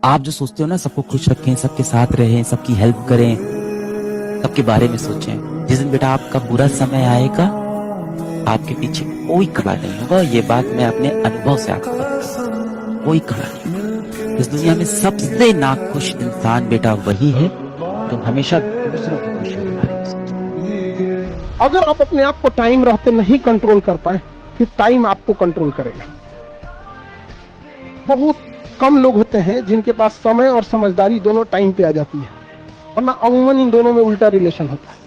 आप जो सोचते हो ना सबको खुश रखें, सबके साथ रहें, सबकी हेल्प करें, सबके बारे में सोचें, जिस दिन बेटा आपका बुरा समय आएगा आपके पीछे कोई खड़ा नहीं होगा। ये बात मैं अपने अनुभव से आपको बताता हूं, कोई खड़ा नहीं होगा। इस दुनिया में सबसे नाखुश इंसान बेटा वही है जो हमेशा दूसरों की खुशी में रहे। अगर आप अपने आप को टाइम रहते नहीं कंट्रोल कर पाए, फिर टाइम आपको कंट्रोल करेगा। बहुत कम लोग होते हैं जिनके पास समय और समझदारी दोनों टाइम पे आ जाती है, वरना अमूमन इन दोनों में उल्टा रिलेशन होता है।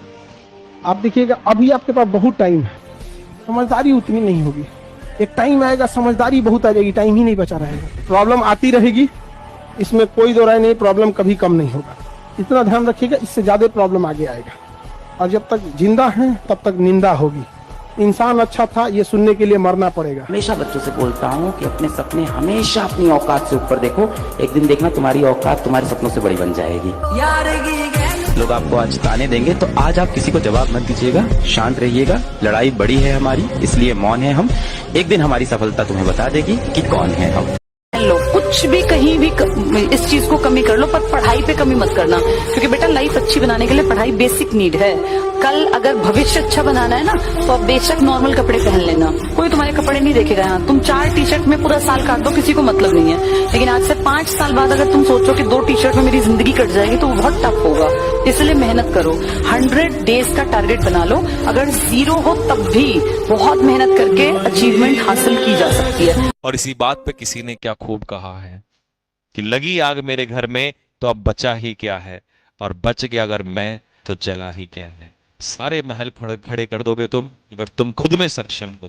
आप देखिएगा अभी आपके पास बहुत टाइम है, समझदारी उतनी नहीं होगी। एक टाइम आएगा समझदारी बहुत आ जाएगी, टाइम ही नहीं बचा रहेगा। प्रॉब्लम आती रहेगी, इसमें कोई दो राय नहीं, प्रॉब्लम कभी कम नहीं होगा। इतना ध्यान रखिएगा, इससे ज्यादा प्रॉब्लम आगे आएगा। और जब तक जिंदा हैं तब तक निंदा होगी। इंसान अच्छा था ये सुनने के लिए मरना पड़ेगा। हमेशा बच्चों से बोलता हूँ कि अपने सपने हमेशा अपनी औकात से ऊपर देखो, एक दिन देखना तुम्हारी औकात तुम्हारे सपनों से बड़ी बन जाएगी। लोग आपको आज ताने देंगे तो आज आप किसी को जवाब मत दीजिएगा, शांत रहिएगा। लड़ाई बड़ी है हमारी, इसलिए मौन है हम। एक दिन हमारी सफलता तुम्हें बता देगी कि कौन है हम। लो कुछ भी कहीं भी इस चीज को कमी कर लो, पर पढ़ाई पे कमी मत करना, क्योंकि बेटा लाइफ अच्छी बनाने के लिए पढ़ाई बेसिक नीड है। कल अगर भविष्य अच्छा बनाना है ना तो आप बेशक नॉर्मल कपड़े पहन लेना, कोई तुम्हारे कपड़े नहीं देखेगा। यहाँ तुम 4 टी-शर्ट में पूरा साल काट दो, किसी को मतलब नहीं है। लेकिन आज से 5 साल बाद अगर तुम सोचो कि 2 टी-शर्ट में मेरी जिंदगी कट जाएगी तो बहुत टफ होगा। इसलिए मेहनत करो, 100 डेज का टारगेट बना लो। अगर 0 हो तब भी बहुत मेहनत करके अचीवमेंट हासिल की जा सकती है। और इसी बात पे किसी ने क्या खूब कहा है कि लगी आग मेरे घर में तो अब बचा ही क्या है, और बच गया अगर मैं तो जला ही क्या है। सारे महल खड़े कर दोगे तुम अगर तुम खुद में सक्षम हो,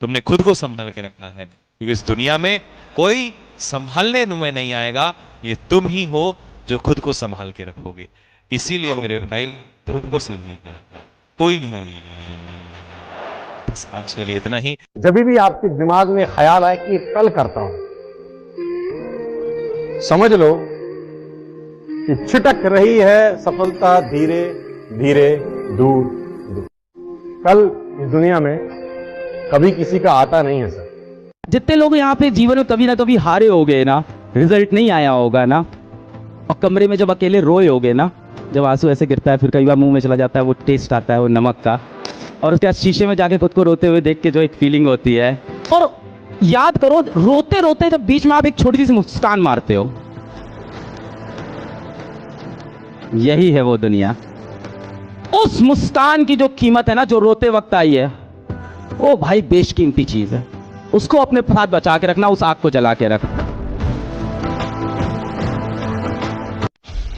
तुमने खुद को संभाल के रखना है, क्योंकि इस दुनिया में कोई संभालने में नहीं आएगा, ये तुम ही हो जो खुद को संभाल के रखोगे। इसीलिए मेरे भाई तुमको संभालना, कोई नहीं। आज के लिए इतना ही। जब भी आपके दिमाग में ख्याल आए कि कल करता हूं, समझ लो कि छिटक रही है सफलता धीरे धीरे दूर दूर। कल इस दुनिया में कभी किसी का आता नहीं है सर। जितने लोग यहाँ पे जीवन में कभी ना कभी हारे हो गए ना, रिजल्ट नहीं आया होगा ना, और कमरे में जब अकेले रोए होगे ना, जब आंसू ऐसे गिरता है, फिर कई बार मुंह में चला जाता है वो टेस्ट आता है वो नमक का, और उसके बाद शीशे में जाके खुद को रोते हुए देख के जो एक फीलिंग होती है। और याद करो रोते रोते जब बीच में आप एक छोटी सी मुस्कान मारते हो, यही है वो दुनिया। उस मुस्कान की जो कीमत है ना, जो रोते वक्त आई है, वो भाई बेशकीमती चीज है। उसको अपने साथ बचा के रखना, उस आग को जला के रखना।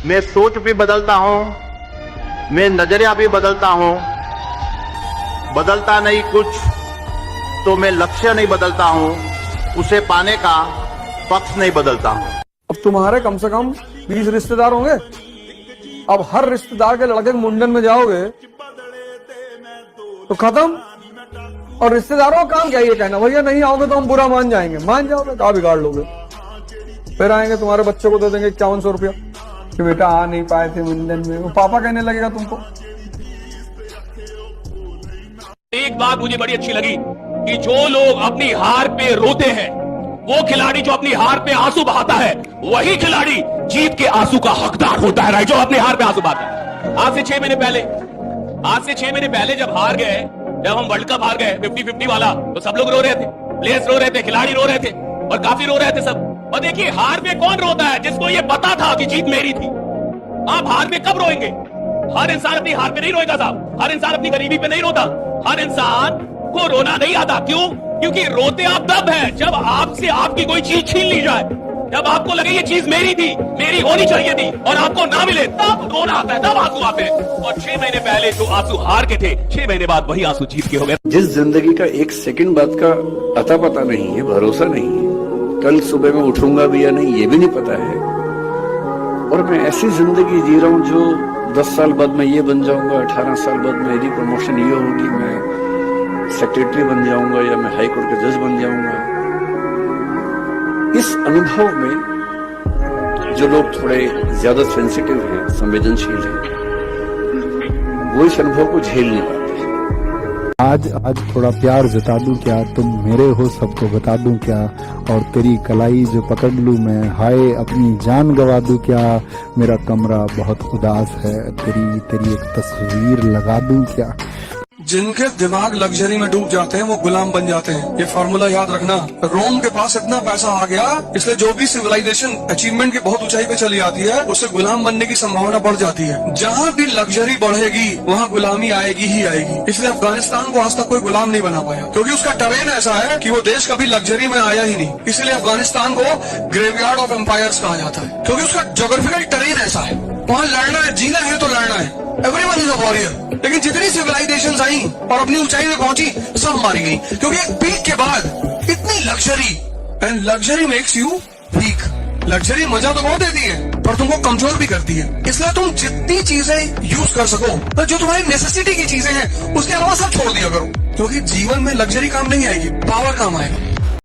मैं सोच भी बदलता हूं, मैं नजरिया भी बदलता हूं, बदलता नहीं कुछ तो मैं लक्ष्य नहीं बदलता हूं, उसे पाने का पक्ष नहीं बदलता हूं। अब तुम्हारे कम से कम 20 रिश्तेदार होंगे। अब हर रिश्तेदार के लड़के के मुंडन में जाओगे तो खत्म। और रिश्तेदारों का काम क्या ये कहना भैया नहीं आओगे तो हम बुरा मान जाएंगे। मान जाओगे कहा बिगाड़ लोगे। फिर आएंगे तुम्हारे बच्चे को दे देंगे 5100 रुपया कि बेटा आ नहीं पाए थे मुंडन में, वो पापा कहने लगेगा तुमको। एक बात मुझे बड़ी अच्छी लगी कि जो लोग अपनी हार पे रोते हैं, वो खिलाड़ी जो अपनी हार पे आंसू बहाता है, वही खिलाड़ी जीत के आंसू का हकदार होता है। राइट, जो अपनी हार पे आंसू बहाता है। आज से 6 महीने पहले जब हार गए, जब हम वर्ल्ड कप हार गए 50-50 वाला, तो सब लोग रो रहे थे, प्लेयर्स रो रहे थे, खिलाड़ी रो रहे थे, और काफी रो रहे थे सब। और देखिए हार में कौन रोता है? जिसको ये पता था कि जीत मेरी थी। आप हार में कब रोएंगे? हर इंसान अपनी हार पे नहीं रोएगा साहब, हर इंसान अपनी गरीबी पे नहीं रोता, हर इंसान को रोना नहीं आता। क्यों? क्योंकि रोते आप तब हैं जब आपसे आपकी कोई चीज छीन ली जाए, जब आपको लगे ये चीज मेरी थी, मेरी होनी चाहिए थी, और आपको ना मिले, तब रोना आता है, तब आंसू आते हैं। और 6 महीने पहले जो आंसू हार के थे, 6 महीने बाद वही आंसू जीत के हो गए। जिस जिंदगी का एक सेकंड बाद का अता पता नहीं है, भरोसा नहीं है, कल सुबह में उठूंगा भी या नहीं ये भी नहीं पता है, और मैं ऐसी जिंदगी जी रहा हूं जो 10 साल बाद मैं ये बन जाऊंगा, 18 साल बाद मेरी प्रमोशन ये होगी, मैं सेक्रेटरी बन जाऊंगा या मैं हाई कोर्ट का जज बन जाऊंगा। इस अनुभव में जो लोग थोड़े ज्यादा सेंसिटिव हैं, संवेदनशील हैं, वो इस अनुभव को झेल नहीं पाते। आज थोड़ा प्यार जता दूं क्या, तुम मेरे हो सबको बता दूं क्या, और तेरी कलाई जो पकड़ लूं मैं, हाय अपनी जान गवा दूं क्या, मेरा कमरा बहुत उदास है, तेरी एक तस्वीर लगा दूं क्या। जिनके दिमाग लग्जरी में डूब जाते हैं वो गुलाम बन जाते हैं। ये फॉर्मूला याद रखना। रोम के पास इतना पैसा आ गया, इसलिए जो भी सिविलाइजेशन अचीवमेंट की बहुत ऊंचाई पे चली जाती है उससे गुलाम बनने की संभावना बढ़ जाती है। जहाँ भी लग्जरी बढ़ेगी वहाँ गुलामी आएगी ही आएगी। इसलिए अफगानिस्तान को आज तक कोई गुलाम नहीं बना पाया, क्योंकि उसका टरेन ऐसा है कि वो देश कभी लग्जरी में आया ही नहीं। इसलिए अफगानिस्तान को ग्रेवयार्ड ऑफ एम्पायर्स कहा जाता है, क्योंकि उसका जोग्राफिकल टरेन ऐसा है। वहाँ लड़ना है, जीना है तो लड़ना है, एवरीवन इज अ वॉरियर। लेकिन जितनी सिविलाइजेशंस आई और अपनी ऊंचाई में पहुंची, सब मारी गई, क्योंकि एक पीक के बाद इतनी luxury, and luxury makes you weak. Luxury मजा तो बहुत देती है पर तुमको कमजोर भी करती है। इसलिए तुम जितनी चीजें यूज कर सको, तो जो तुम्हारी नेसेसिटी की चीजें हैं उसके अलावा सब छोड़ दिया करो, क्योंकि जीवन में लग्जरी काम नहीं आएगी, पावर काम आएगा।